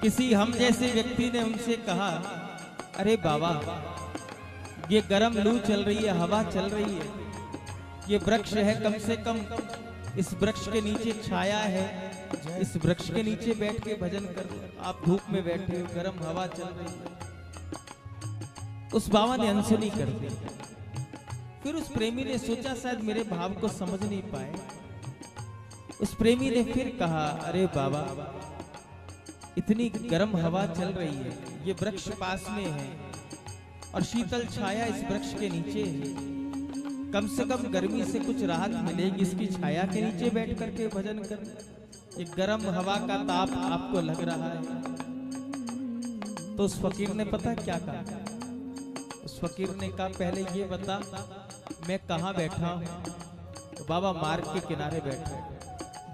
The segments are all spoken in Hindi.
किसी हम जैसे व्यक्ति ने उनसे कहा, अरे बाबा, ये गर्म लू चल रही है, हवा चल रही है, ये वृक्ष है, कम से कम इस वृक्ष के नीचे छाया है, इस वृक्ष के नीचे बैठ के भजन कर लो। आप धूप में बैठे हो, गर्म हवा चल रही है। उस बाबा ने अनसुनी कर दी। फिर उस प्रेमी ने सोचा शायद मेरे भाव को समझ नहीं पाए। उस प्रेमी ने फिर कहा, अरे बाबा, इतनी गर्म हवा चल रही है, ये वृक्ष पास में है और शीतल छाया इस वृक्ष के नीचे है, कम से कम गर्मी से कुछ राहत मिलेगी इसकी छाया के नीचे बैठ करके भजन कर। एक गर्म हवा का ताप आपको लग रहा है। तो उस फकीर ने पता क्या कहा? उस फकीर ने कहा, पहले ये बता मैं कहाँ बैठा हूँ? तो बाबा मार्ग के किनारे बैठे।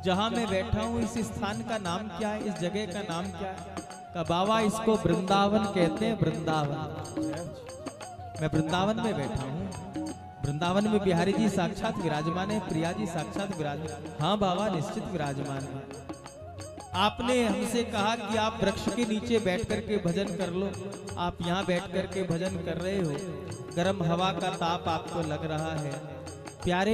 जहां मैं बैठा हूँ इस स्थान का नाम क्या है, इस जगह का नाम क्या है? कहा, बाबा इसको वृंदावन कहते हैं, वृंदावन। मैं वृंदावन में बैठा हूँ। वृंदावन में बिहारी जी साक्षात विराजमान है, प्रिया जी साक्षात विराजमान। हाँ बाबा, निश्चित विराजमान है। आपने हमसे कहा कि आप वृक्ष के नीचे बैठ करके भजन कर लो। आप यहाँ बैठ करके भजन कर रहे हो, गर्म हवा का ताप आपको लग रहा है। प्यारे,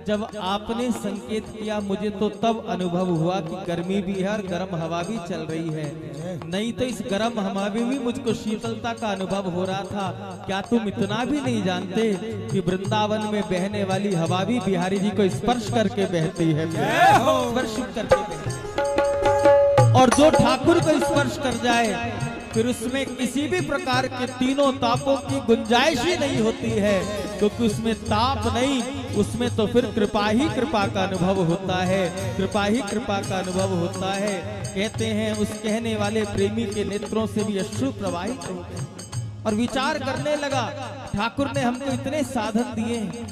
जब आपने संकेत किया मुझे तो तब अनुभव हुआ कि गर्मी भी है और गर्म हवा भी चल रही है। नहीं तो इस गर्म हवा में भी मुझको शीतलता का अनुभव हो रहा था। क्या तुम इतना भी नहीं जानते कि वृंदावन में बहने वाली हवा भी बिहारी जी को स्पर्श करके बहती है, स्पर्श करके बहती है। और जो ठाकुर को स्पर्श कर जाए फिर उसमें किसी भी प्रकार के तीनों तापों की गुंजाइश ही नहीं होती है, क्योंकि उसमें ताप नहीं, उसमें तो फिर कृपा ही कृपा का अनुभव होता है, कृपा ही कृपा का अनुभव होता है। कहते हैं उस कहने वाले प्रेमी के नेत्रों से भी अश्रु प्रवाहित हो गए और विचार करने लगा, ठाकुर ने हमको इतने साधन दिए हैं,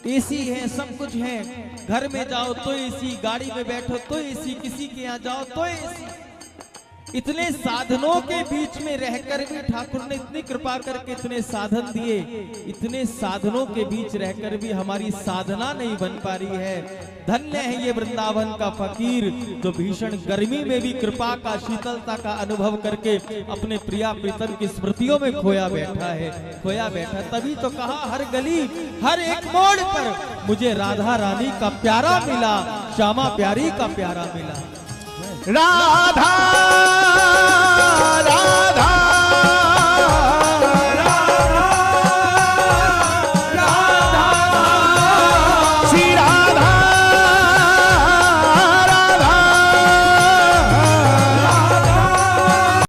एसी है, सब कुछ है, घर में जाओ तो एसी, गाड़ी में बैठो तो एसी, किसी के यहाँ जाओ तो एसी। इतने साधनों के बीच में रहकर भी ठाकुर ने इतनी कृपा करके इतने साधन दिए, इतने साधनों के बीच रहकर भी हमारी साधना नहीं बन पा रही है। धन्य है ये वृंदावन का फकीर जो भीषण गर्मी में भी कृपा का, शीतलता का अनुभव करके अपने प्रिया प्रीतम की स्मृतियों में खोया बैठा है, खोया बैठा। तभी तो कहा, हर गली हर एक मोड़ पर मुझे राधा रानी का प्यारा मिला, श्यामा प्यारी का प्यारा मिला। राधा